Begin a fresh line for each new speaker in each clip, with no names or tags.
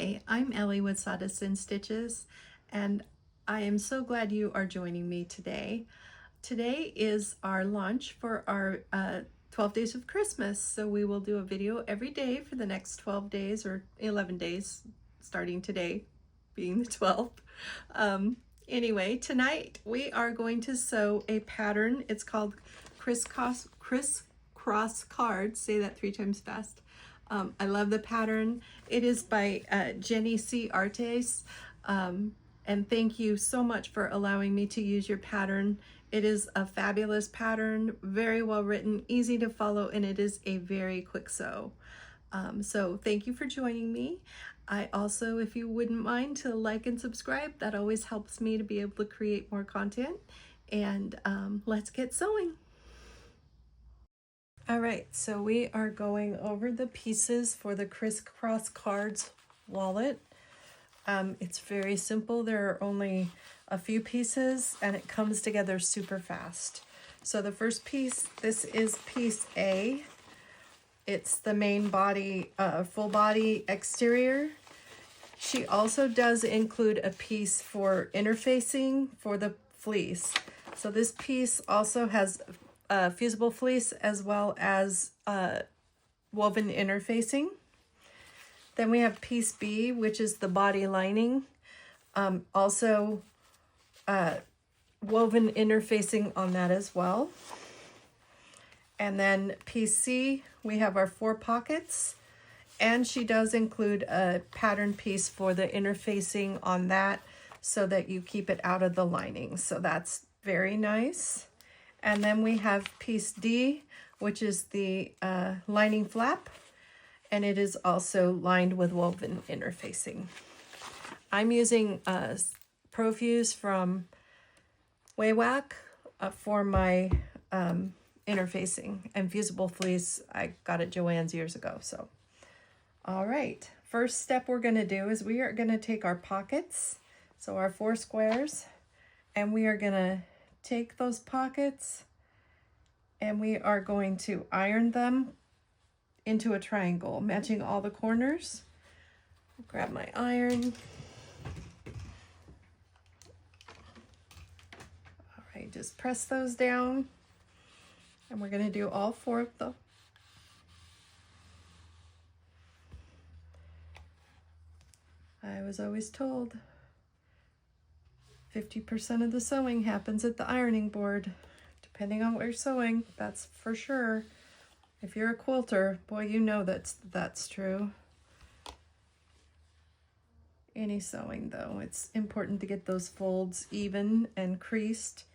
Hi, I'm Ellie with Sawdust and Stitches, and I am so glad you are joining me today. Today is our launch for our 12 days of Christmas, so we will do a video every day for the next 12 days or 11 days, starting today being the 12th. Anyway, tonight we are going to sew a pattern. It's called crisscross cards. Say that 3 times fast. I love the pattern. It is by Jenny C. Artes. And thank you so much for allowing me to use your pattern. It is a fabulous pattern, very well written, easy to follow, and it is a very quick sew. So thank you for joining me. I also, if you wouldn't mind to like and subscribe, that always helps me to be able to create more content. And let's get sewing. All right, so we are going over the pieces for the crisscross cards wallet. It's very simple. There are only a few pieces and it comes together super fast. So the first piece, this is piece A. It's the main body, full body exterior. She also does include a piece for interfacing for the fleece. So this piece also has fusible fleece as well as woven interfacing. Then we have piece B, which is the body lining. Also woven interfacing on that as well. And then piece C, we have our 4 pockets. And she does include a pattern piece for the interfacing on that so that you keep it out of the lining. So that's very nice. And then we have piece D, which is the lining flap, and it is also lined with woven interfacing. I'm using Profuse from Waywack for my interfacing, and fusible fleece I got at Joann's years ago. So, all right, first step we're going to do is we are going to take our pockets, so our 4 squares, and we are going to take those pockets and we are going to iron them into a triangle, matching all the corners. Grab my iron. All right, just press those down. And we're going to do all 4 of them. I was always told 50% of the sewing happens at the ironing board, depending on what you're sewing. That's for sure. If you're a quilter, boy, you know that's true. Any sewing, though, it's important to get those folds even and creased.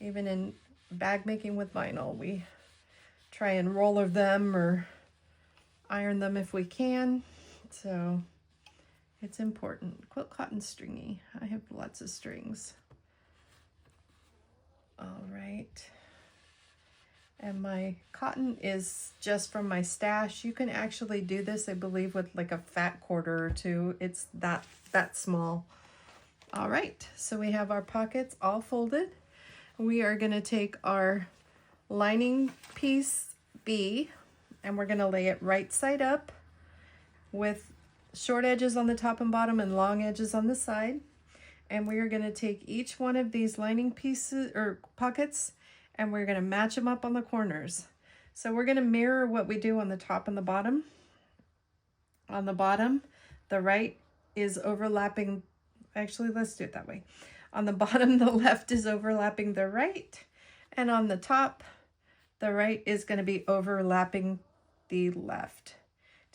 Even in bag making with vinyl, we try and roller them or iron them if we can. So it's important. Quilt cotton stringy. I have lots of strings. All right. And my cotton is just from my stash. You can actually do this, I believe, with like a fat quarter or 2. It's that small. All right, so we have our pockets all folded. We are gonna take our lining piece B and we're gonna lay it right side up with short edges on the top and bottom and long edges on the side. And we are gonna take each one of these lining pieces or pockets and we're going to match them up on the corners. So we're going to mirror what we do on the top and the bottom. On the bottom, the right is overlapping. Actually, let's do it that way. On the bottom, the left is overlapping the right. And on the top, the right is going to be overlapping the left.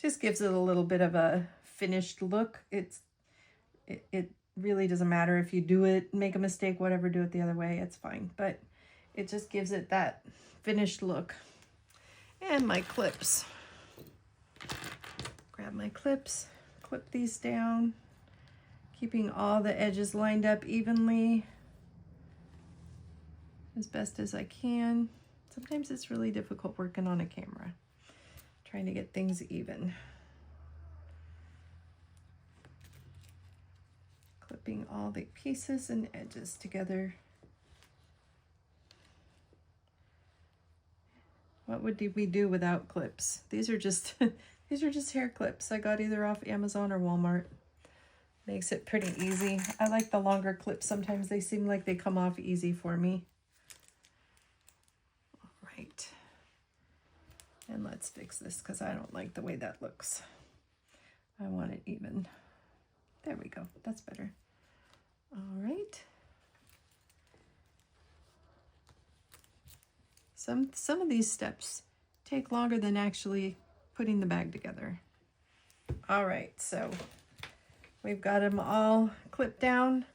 Just gives it a little bit of a finished look. It really doesn't matter if you do it, make a mistake, whatever, do it the other way. It's fine. But it just gives it that finished look. And my clips. Grab my clips, clip these down, keeping all the edges lined up evenly as best as I can. Sometimes it's really difficult working on a camera, trying to get things even. Clipping all the pieces and edges together. What would we do without clips? These are just these are just hair clips I got either off Amazon or Walmart. Makes it pretty easy. I like the longer clips. Sometimes they seem like they come off easy for me. All right. And let's fix this because I don't like the way that looks. I want it even. There we go. That's better. All right. Some of these steps take longer than actually putting the bag together. All right, so we've got them all clipped down,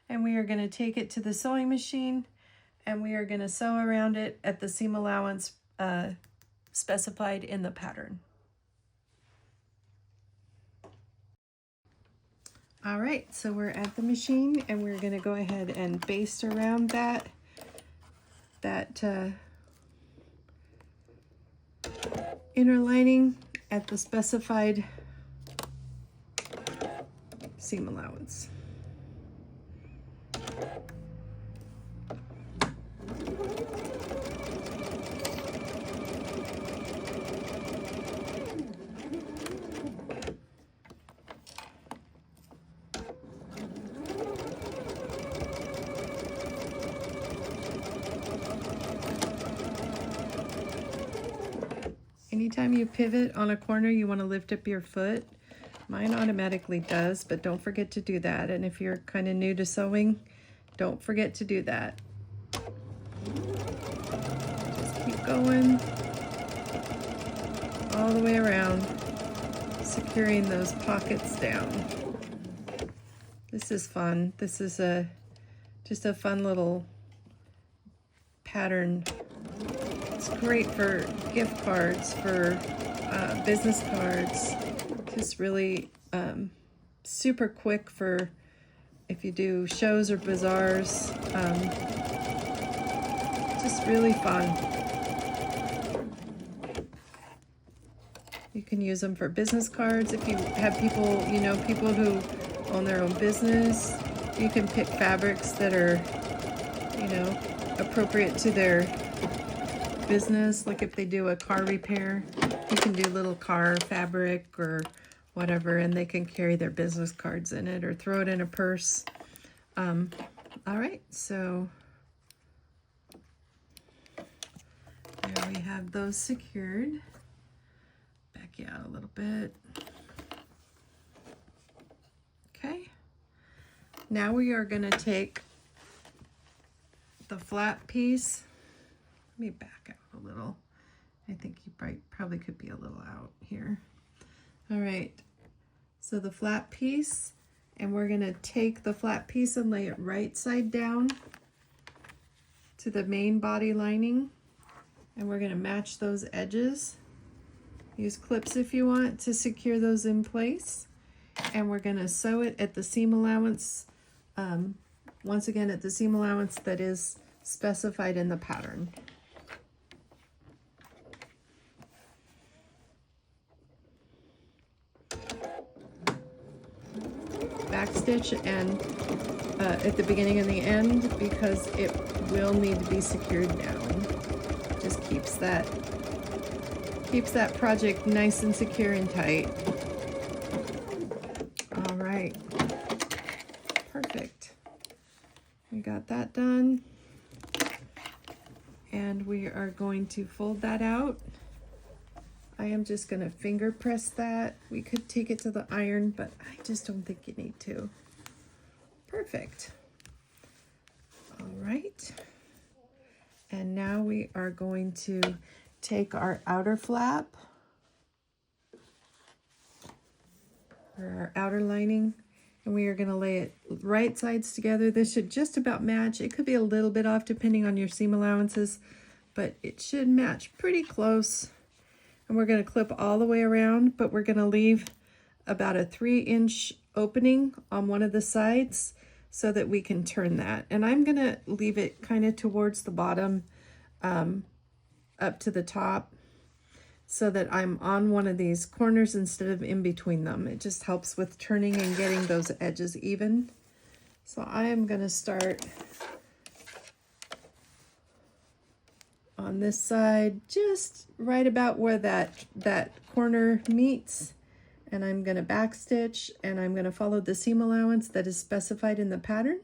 and we are going to take it to the sewing machine, and we are going to sew around it at the seam allowance specified in the pattern. All right, so we're at the machine, and we're going to go ahead and baste around that inner lining at the specified seam allowance. Anytime you pivot on a corner, you want to lift up your foot. Mine automatically does, but don't forget to do that. And if you're kind of new to sewing, don't forget to do that. Just keep going all the way around, securing those pockets down. This is fun. This is just a fun little pattern. It's great for gift cards, for business cards. Just really super quick for if you do shows or bazaars. Just really fun. You can use them for business cards. If you have people, you know, people who own their own business, you can pick fabrics that are, you know, appropriate to their business. Like if they do a car repair, you can do little car fabric or whatever, and they can carry their business cards in it or throw it in a purse. All right, so there we have those secured. Back you out a little bit. Okay, now we are going to take the flat piece. Let me back out a little. I think you probably could be a little out here. All right, so the flat piece, and we're going to take the flat piece and lay it right side down to the main body lining, and we're going to match those edges. Use clips if you want to secure those in place, and we're going to sew it at the seam allowance, once again at the seam allowance that is specified in the pattern. Backstitch and at the beginning and the end, because it will need to be secured down. Just keeps that project nice and secure and tight. All right, perfect. We got that done, and we are going to fold that out. I am just going to finger press that. We could take it to the iron, but I just don't think you need to. Perfect. All right. And now we are going to take our outer flap, or our outer lining, and we are going to lay it right sides together. This should just about match. It could be a little bit off depending on your seam allowances, but it should match pretty close. And we're going to clip all the way around, but we're going to leave about a 3-inch opening on one of the sides so that we can turn that. And I'm going to leave it kind of towards the bottom, up to the top, so that I'm on one of these corners instead of in between them. It just helps with turning and getting those edges even. So I am going to start on this side, just right about where that corner meets, And I'm going to backstitch, and I'm going to follow the seam allowance that is specified in the pattern.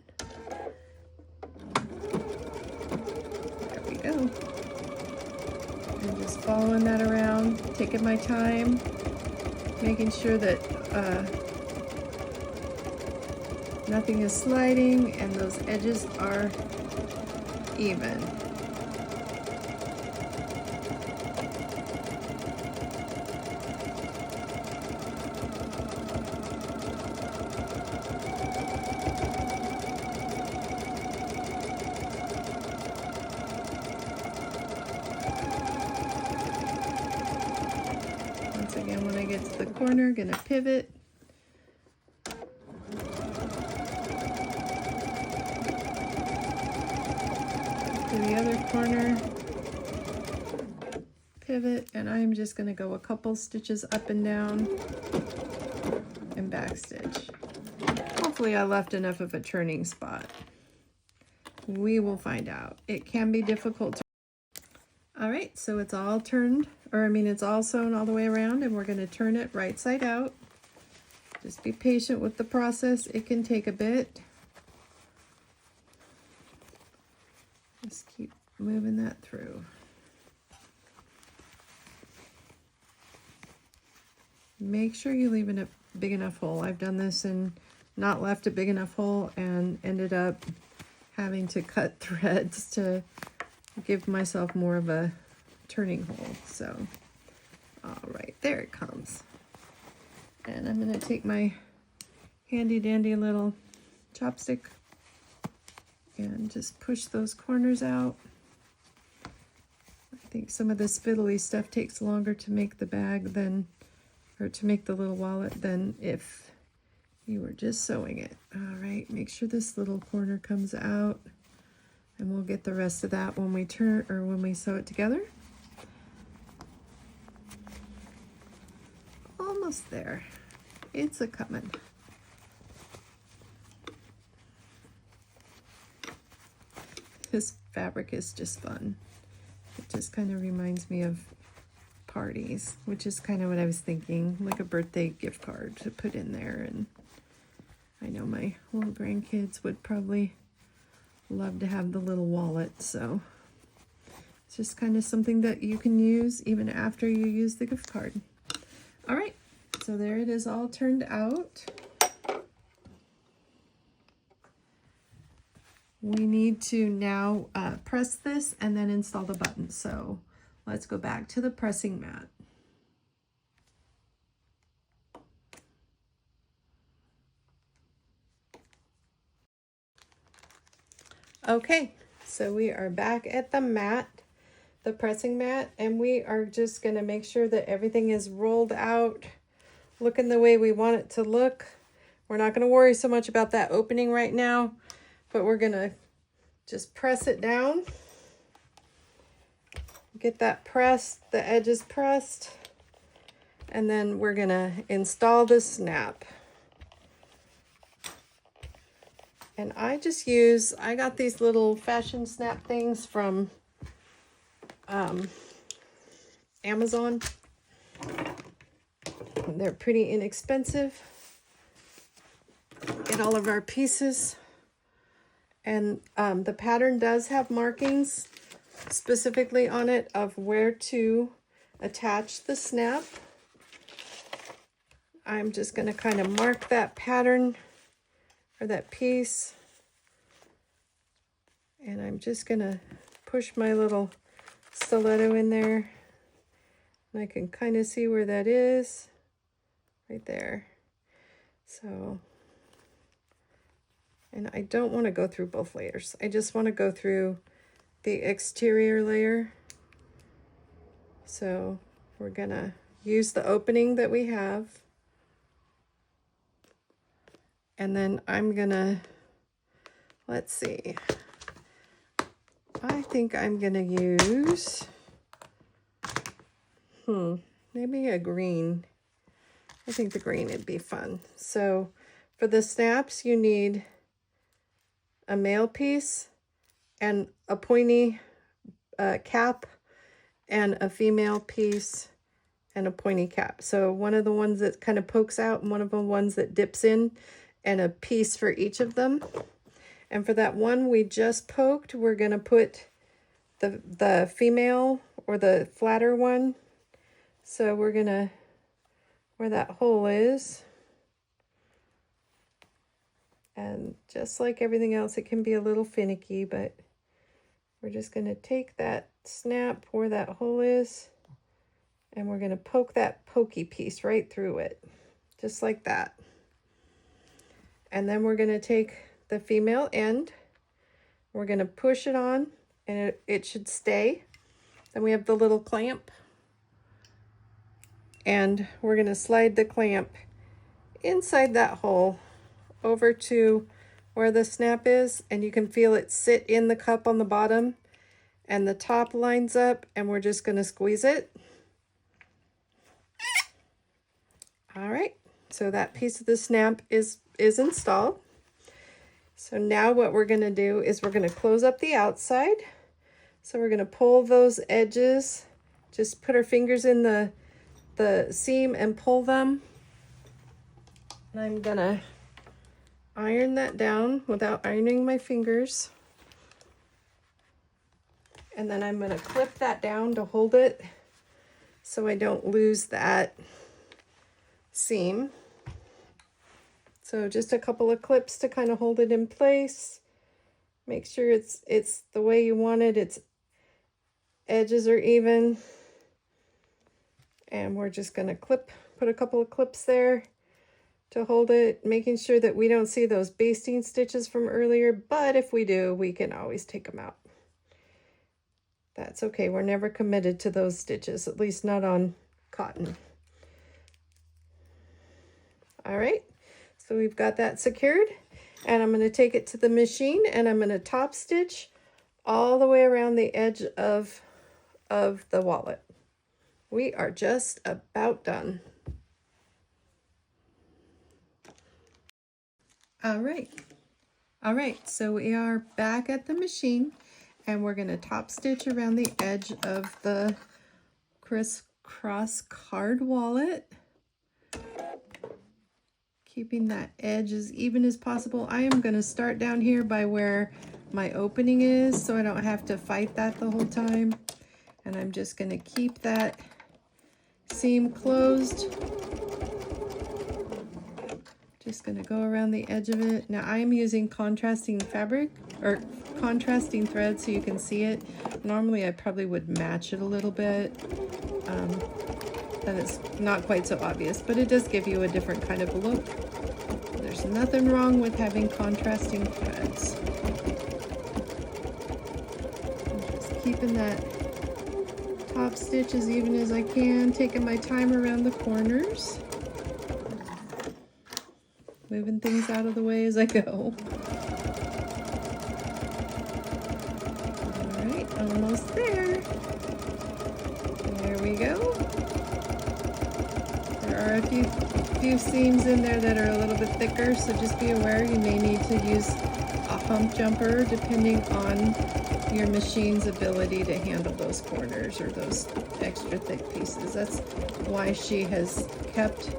There we go. And just following that around, taking my time, making sure that nothing is sliding and those edges are even. Once again, when I get to the corner, gonna pivot. To the other corner, pivot, and I'm just going to go a couple stitches up and down and backstitch. Hopefully I left enough of a turning spot. We will find out. It can be difficult to... All right, so it's all turned, or I mean it's all sewn all the way around, and we're going to turn it right side out. Just be patient with the process. It can take a bit. Just keep moving that through. Make sure you leave a big enough hole. I've done this and not left a big enough hole and ended up having to cut threads to give myself more of a turning hole. So, all right, there it comes. And I'm going to take my handy dandy little chopstick and just push those corners out. I think some of the spiddly stuff takes longer to make the bag than, or to make the little wallet than if you were just sewing it. All right, make sure this little corner comes out, and we'll get the rest of that when we turn, or when we sew it together. Almost there. It's a coming. This fabric is just fun. It just kind of reminds me of parties, which is kind of what I was thinking, like a birthday gift card to put in there. And I know my little grandkids would probably love to have the little wallet, so it's just kind of something that you can use even after you use the gift card. All right, so there it is all turned out. We need to now press this and then install the button. So let's go back to the pressing mat. Okay, so we are back at the mat, the pressing mat, and we are just going to make sure that everything is rolled out, looking the way we want it to look. We're not going to worry so much about that opening right now, but we're going to just press it down. Get that pressed, the edges pressed, and then we're going to install the snap. And I got these little fashion snap things from Amazon. They're pretty inexpensive. Get all of our pieces. And the pattern does have markings specifically on it of where to attach the snap. I'm just going to kind of mark that pattern or that piece, and I'm just going to push my little stiletto in there, and I can kind of see where that is right there. So, and I don't want to go through both layers. I just want to go through the exterior layer. So we're gonna use the opening that we have, and then I'm gonna, let's see, I think I'm gonna use maybe a green. I think the green would be fun. So for the snaps, you need a male piece and a pointy cap, and a female piece and a pointy cap. So one of the ones that kind of pokes out and one of the ones that dips in, and a piece for each of them. And for that one we just poked, we're going to put the female or the flatter one. So we're going to, where that hole is, and just like everything else, it can be a little finicky, but we're just going to take that snap where that hole is, and we're going to poke that pokey piece right through it, just like that. And then we're going to take the female end, we're going to push it on, and it should stay. Then we have the little clamp, and we're going to slide the clamp inside that hole over to where the snap is, and you can feel it sit in the cup on the bottom, and the top lines up, and we're just going to squeeze it. All right, so that piece of the snap is installed. So now what we're going to do is we're going to close up the outside. So we're going to pull those edges, just put our fingers in the seam and pull them. And I'm going to iron that down without ironing my fingers. And then I'm going to clip that down to hold it so I don't lose that seam. So just a couple of clips to kind of hold it in place. Make sure it's the way you want it. Its edges are even. And we're just going to put a couple of clips there to hold it, making sure that we don't see those basting stitches from earlier, but if we do, we can always take them out. That's okay, we're never committed to those stitches, at least not on cotton. All right, so we've got that secured, and I'm going to take it to the machine, and I'm going to top stitch all the way around the edge of the wallet. We are just about done. All right, so we are back at the machine, and we're going to top stitch around the edge of the crisscross card wallet, keeping that edge as even as possible. I am going to start down here by where my opening is, so I don't have to fight that the whole time, and I'm just going to keep that seam closed. Just going to go around the edge of it. Now I am using contrasting fabric or contrasting thread so you can see it. Normally I probably would match it a little bit. Then it's not quite so obvious, but it does give you a different kind of look. There's nothing wrong with having contrasting threads. I'm just keeping that top stitch as even as I can, taking my time around the corners. Moving things out of the way as I go. All right, almost there. There we go. There are a few seams in there that are a little bit thicker, so just be aware you may need to use a hump jumper depending on your machine's ability to handle those corners or those extra thick pieces. That's why she has kept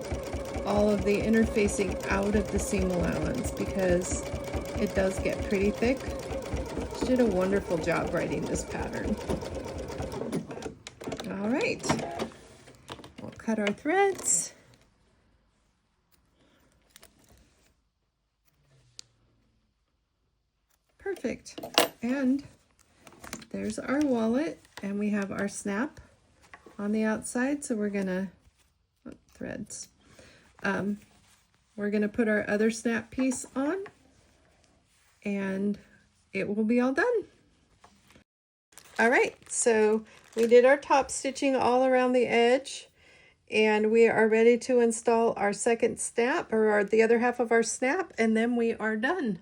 all of the interfacing out of the seam allowance, because it does get pretty thick. She did a wonderful job writing this pattern. All right, we'll cut our threads. Perfect. And there's our wallet, and we have our snap on the outside, so we're gonna threads. We're going to put our other snap piece on, and it will be all done. All right, so we did our top stitching all around the edge, and we are ready to install our second snap, or the other half of our snap, and then we are done.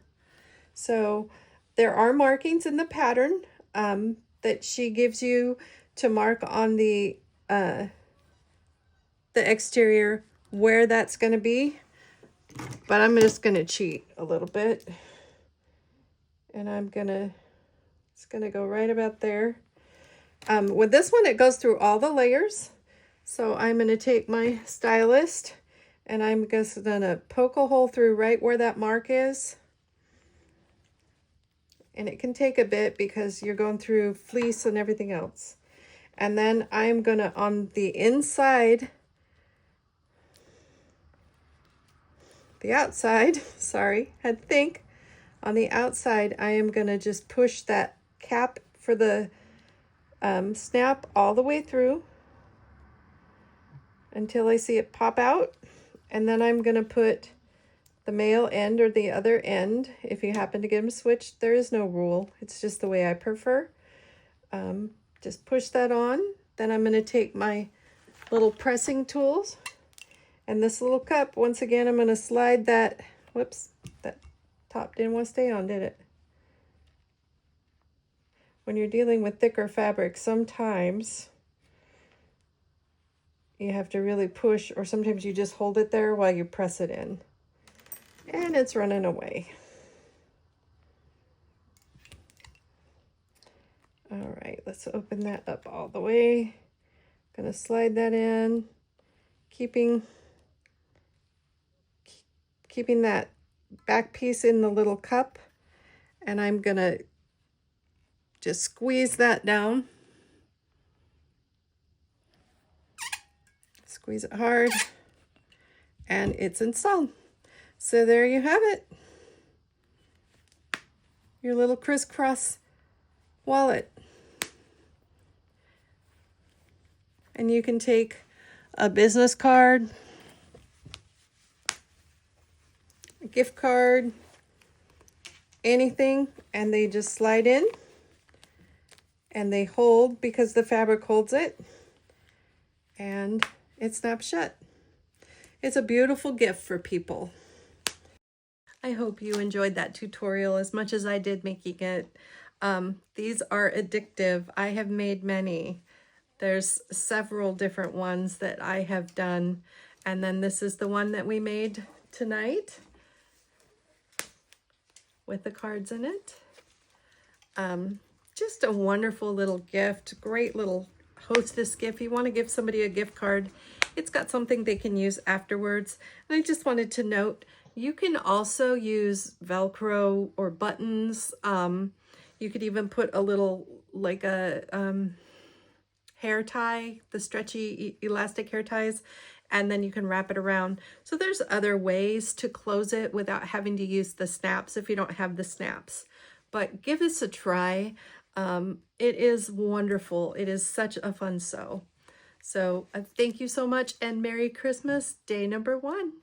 So there are markings in the pattern that she gives you to mark on the exterior where that's going to be, but I'm just going to cheat a little bit, and it's going to go right about there. With this one, it goes through all the layers, So I'm going to take my stylist and I'm just going to poke a hole through right where that mark is. And it can take a bit because you're going through fleece and everything else. And then I'm going to, on the inside, the outside, sorry, had to think. On the outside, I am going to just push that cap for the snap all the way through until I see it pop out. And then I'm going to put the male end or the other end. If you happen to get them switched, there is no rule. It's just the way I prefer. Just push that on. Then I'm going to take my little pressing tools and this little cup. Once again, I'm going to slide that, whoops, that top didn't want to stay on, did it? When you're dealing with thicker fabric, sometimes you have to really push, or sometimes you just hold it there while you press it in. And it's running away. All right, let's open that up all the way. Gonna slide that in, keeping that back piece in the little cup, and I'm gonna just squeeze that down. Squeeze it hard, and it's installed. So there you have it. Your little crisscross wallet. And you can take a business card, a gift card, anything, and they just slide in and they hold because the fabric holds it and it snaps shut. It's a beautiful gift for people. I hope you enjoyed that tutorial as much as I did making it. These are addictive. I have made many. There's several different ones that I have done. And then this is the one that we made tonight with the cards in it. Just a wonderful little gift. Great little hostess gift. You want to give somebody a gift card, it's got something they can use afterwards. And I just wanted to note, you can also use Velcro or buttons. You could even put a little, like a hair tie, the stretchy elastic hair ties, and then you can wrap it around. So there's other ways to close it without having to use the snaps if you don't have the snaps. But give this a try. It is wonderful. It is such a fun sew. So thank you so much, and Merry Christmas, day number 1.